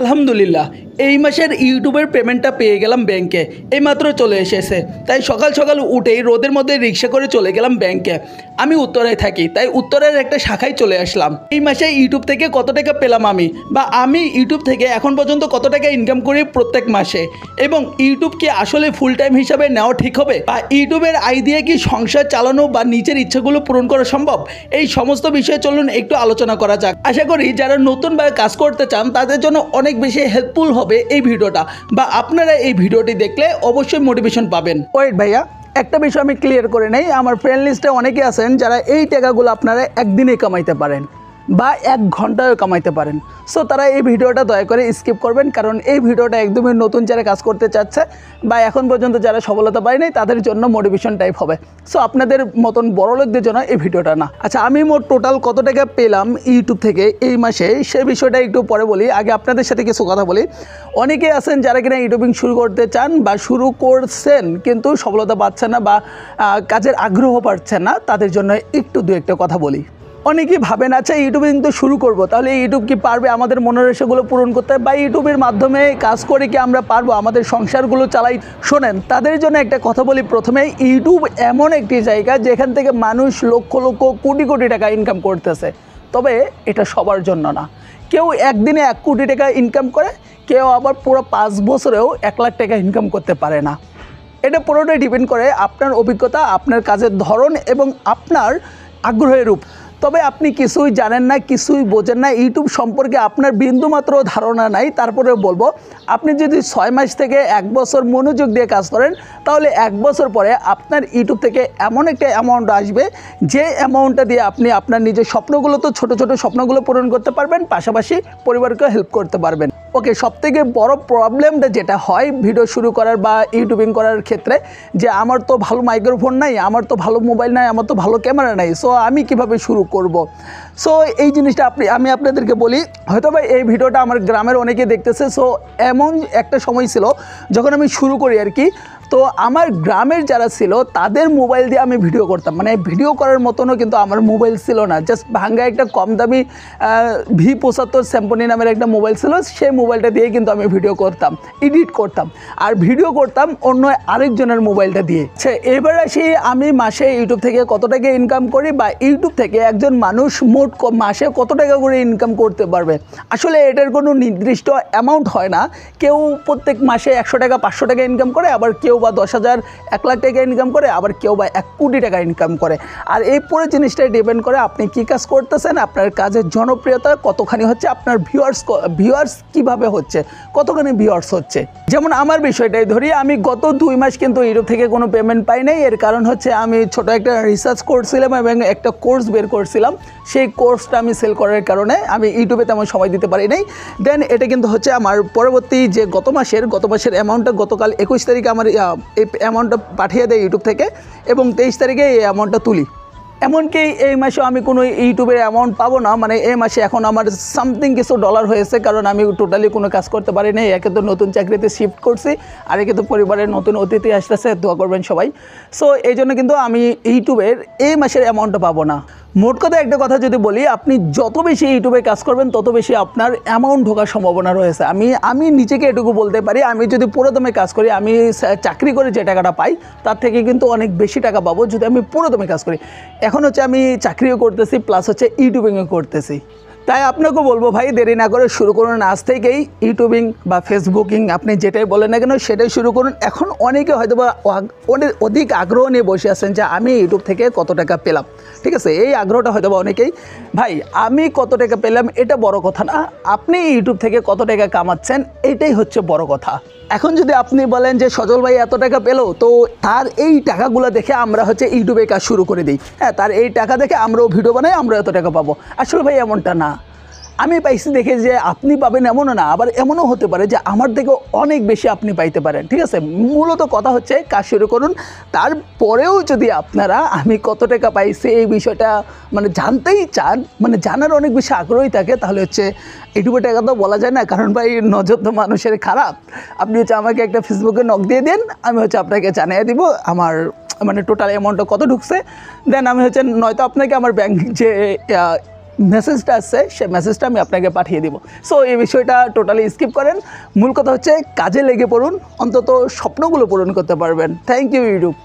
আলহামদুলিল্লাহ এই মাসের ইউটিউবের পেমেন্টটা পেয়ে গেলাম ব্যাংকে। এইমাত্র চলে এসেছে, তাই সকাল সকাল উঠেই রোদের মধ্যে রিক্সা করে চলে গেলাম ব্যাংকে। আমি উত্তরায় থাকি, তাই উত্তরের একটা শাখায় চলে আসলাম। এই মাসে ইউটিউব থেকে কত টাকা পেলাম আমি ইউটিউব থেকে এখন পর্যন্ত কত টাকা ইনকাম করি প্রত্যেক মাসে, এবং ইউটিউব কি আসলে ফুল টাইম হিসাবে নেওয়া ঠিক হবে, বা ইউটিউবের আয় দিয়ে কি সংসার চালানো বা নিজের ইচ্ছাগুলো পূরণ করা সম্ভব, এই সমস্ত বিষয়ে চলুন একটু আলোচনা করা যাক। আশা করি যারা নতুনভাবে কাজ করতে চান তাদের জন্য অনেক বেশি হেল্পফুল হবে এই ভিডিওটা, বা আপনারা এই ভিডিওটি দেখলে অবশ্যই মোটিভেশন পাবেন। ওয়েট ভাইয়া, একটা বিষয় আমি ক্লিয়ার করে নেই। আমার ফ্রেন্ড লিস্টে অনেকে আছেন যারা এই টাকাগুলো আপনারা একদিনে কামাইতে পারেন বা 1 ঘন্টায় কামাইতে পারেন। সো তারা এই ভিডিওটা দয়া করে স্কিপ করবেন, কারণ এই ভিডিওটা একদমই নতুন যারা কাজ করতে চাচ্ছে বা এখন পর্যন্ত যারা সফলতা পায়নি তাদের জন্য মোটিভেশন টাইপ হবে। সো আপনাদের মতন বড় লোকদের জন্য এই ভিডিওটা না। আচ্ছা, আমি মোট টোটাল কত টাকা পেলাম ইউটিউব থেকে এই মাসে, সেই বিষয়টা একটু পরে বলি। আগে আপনাদের সাথে কিছু কথা বলি। অনেকে আছেন যারা কিনা ইউটিউবিং শুরু করতে চান বা শুরু করছেন কিন্তু সফলতা পাচ্ছেন না বা কাজের আগ্রহ পাচ্ছেন না, তাদের জন্য একটু দু একটা কথা বলি। অনেকেই ভাবেন আচ্ছা ইউটিউবিং তো শুরু করব, তাহলে ইউটিউব কি পারবে আমাদের মনের আশাগুলো পূরণ করতে, বা ইউটিউবের মাধ্যমে কাজ করে কি আমরা পারবো আমাদের সংসারগুলো চালাই। শোনেন, তাদের জন্য একটা কথা বলি। প্রথমে ইউটিউব এমন একটি জায়গা যেখান থেকে মানুষ লক্ষ লক্ষ কোটি কোটি টাকা ইনকাম করতেছে, তবে এটা সবার জন্য না। কেউ একদিনে 1 কোটি টাকা ইনকাম করে, কেউ আবার পুরো 5 বছরেও 1 লাখ টাকা ইনকাম করতে পারে না। এটা পুরোটাই ডিপেন্ড করে আপনার অভিজ্ঞতা, আপনার কাজের ধরন এবং আপনার আগ্রহের উপর। তবে আপনি কিছুই জানেন না, কিছুই বোঝেন না, ইউটিউব সম্পর্কে আপনার বিন্দুমাত্র ধারণা নাই, তারপরে বলবো আপনি যদি 6 মাস থেকে 1 বছর মনোযোগ দিয়ে কাজ করেন, তাহলে 1 বছর পরে আপনার ইউটিউব থেকে এমন একটা অ্যামাউন্ট আসবে যে অ্যামাউন্টটা দিয়ে আপনি আপনার নিজের স্বপ্নগুলো, তো ছোটো ছোটো স্বপ্নগুলো পূরণ করতে পারবেন, পাশাপাশি পরিবারকেও হেল্প করতে পারবেন। ওকে, সবথেকে বড় প্রবলেমটা যেটা হয় ভিডিও শুরু করার বা ইউটিউবিং করার ক্ষেত্রে, যে আমার তো ভালো মাইক্রোফোন নাই, আমার তো ভালো মোবাইল নাই, আমার তো ভালো ক্যামেরা নাই, সো আমি কিভাবে শুরু করব। সো এই জিনিসটা আমি আপনাদেরকে বলি, হয়তো বা এই ভিডিওটা আমার গ্রামের অনেকে দেখতেছে। সো এমন একটা সময় ছিল যখন আমি শুরু করি আর কি, তো আমার গ্রামের যারা ছিল তাদের মোবাইল দিয়ে আমি ভিডিও করতাম। মানে ভিডিও করার মতনও কিন্তু আমার মোবাইল ছিল না, জাস্ট ভাঙ্গা একটা কম দামি V75 স্যাম্পনি নামের একটা মোবাইল ছিল, সেই মোবাইলটা দিয়ে কিন্তু আমি ভিডিও করতাম, এডিট করতাম আর ভিডিও করতাম অন্য আরেকজনের মোবাইলটা দিয়ে। আচ্ছা, এবার আসি আমি মাসে ইউটিউব থেকে কত টাকা ইনকাম করি, বা ইউটিউব থেকে একজন মানুষ মোট মাসে কত টাকা করে ইনকাম করতে পারবে। আসলে এটার কোনো নির্দিষ্ট অ্যামাউন্ট হয় না। কেউ প্রত্যেক মাসে 100 টাকা 500 টাকা ইনকাম করে, আবার কেউ বা 10,000 1 লাখ টাকা ইনকাম করে, আবার কেউ বা 1 কোটি টাকা ইনকাম করে। আর এই পুরো জিনিসটাই ডিপেন্ড করে আপনি কী কাজ করতেছেন, আপনার কাজের জনপ্রিয়তা কতখানি হচ্ছে, আপনার ভিউয়ার্স কীভাবে হচ্ছে, কতখানি ভিউয়ার্স হচ্ছে। যেমন আমার বিষয়টাই ধরি, আমি গত 2 মাস কিন্তু ইউটিউব থেকে কোনো পেমেন্ট পাই নাই। এর কারণ হচ্ছে আমি ছোট একটা রিসার্চ করছিলাম এবং একটা কোর্স বের করছিলাম। সেই কোর্সটা আমি সেল করার কারণে আমি ইউটিউবে তেমন সময় দিতে পারি নাই। দেন এটা কিন্তু হচ্ছে আমার পরবর্তী যে গত মাসের অ্যামাউন্টটা গতকাল 21 তারিখে আমার এই অ্যামাউন্টটা পাঠিয়ে দেয় ইউটিউব থেকে, এবং 23 তারিখে এই অ্যামাউন্টটা তুলি। এমনকি এই মাসেও আমি কোনো ইউটিউবের অ্যামাউন্ট পাবো না। মানে এই মাসে এখন আমার সামথিং কিছু ডলার হয়েছে, কারণ আমি টোটালি কোনো কাজ করতে পারি না। একে তো নতুন চাকরিতে শিফট করছি, আর একে তো পরিবারের নতুন অতিথি আসতেছে, দোয়া করবেন সবাই। সো এই জন্য কিন্তু আমি ইউটিউবের এই মাসের অ্যামাউন্টটা পাবো না। মোট কথা একটা কথা যদি বলি, আপনি যত বেশি ইউটিউবে কাজ করবেন তত বেশি আপনার অ্যামাউন্ট ঢোকার সম্ভাবনা রয়েছে। আমি নিজেকে এটুকু বলতে পারি, আমি যদি পুরোদমে কাজ করি, আমি চাকরি করে যে টাকাটা পাই তার থেকে কিন্তু অনেক বেশি টাকা পাবো যদি আমি পুরোদমে কাজ করি। এখন হচ্ছে আমি চাকরিও করতেছি, প্লাস হচ্ছে ইউটিউবিংও করতেছি। তাই আপনাকে বলবো ভাই, দেরি না করে শুরু করুন আজ থেকেই ইউটিউবিং বা ফেসবুকিং, আপনি যেটাই বলেন না কেন সেটাই শুরু করুন। এখন অনেকে হয়তো বা অধিক আগ্রহ নিয়ে বসে আছেন যে আমি ইউটিউব থেকে কত টাকা পেলাম। ঠিক আছে, এই আগ্রহটা হয়তো বা অনেকেই, ভাই আমি কত টাকা পেলাম এটা বড় কথা না, আপনি ইউটিউব থেকে কত টাকা কামাচ্ছেন এটাই হচ্ছে বড় কথা। এখন যদি আপনি বলেন যে সজল ভাই এত টাকা পেলো, তো তার এই টাকাগুলো দেখে আমরা হচ্ছে ইউটিউবে কাজ শুরু করে দিই। হ্যাঁ, তার এই টাকা দেখে আমরাও ভিডিও বানাই, আমরা এত টাকা পাবো। আসলে ভাই এমনটা না। আমি পাইছি দেখে যে আপনি পাবেন এমনও না, আবার এমনও হতে পারে যে আমার থেকে অনেক বেশি আপনি পাইতে পারেন। ঠিক আছে, মূলত কথা হচ্ছে কাজ শুরু করুন। তারপরেও যদি আপনারা আমি কত টাকা পাইছি এই বিষয়টা মানে জানতেই চান, মানে জানার অনেক বেশি আগ্রহী থাকে, তাহলে হচ্ছে ইউটিউবে টাকা তো বলা যায় না, কারণ ভাই নজর তো মানুষের খারাপ। আপনি হচ্ছে আমাকে একটা ফেসবুকে নক দিয়ে দেন, আমি হচ্ছে আপনাকে জানিয়ে দিব আমার মানে টোটাল অ্যামাউন্টটা কত ঢুকছে। দেন আমি হচ্ছে নয়তো আপনাকে আমার ব্যাংক যে মেসেজটা আসছে সেই মেসেজটা আমি আপনাকে পাঠিয়ে দিব। সো এই বিষয়টা টোটালি স্কিপ করেন, মূল কথা হচ্ছে কাজে লেগে পড়ুন, অন্তত স্বপ্নগুলো পূরণ করতে পারবেন। Thank you YouTube.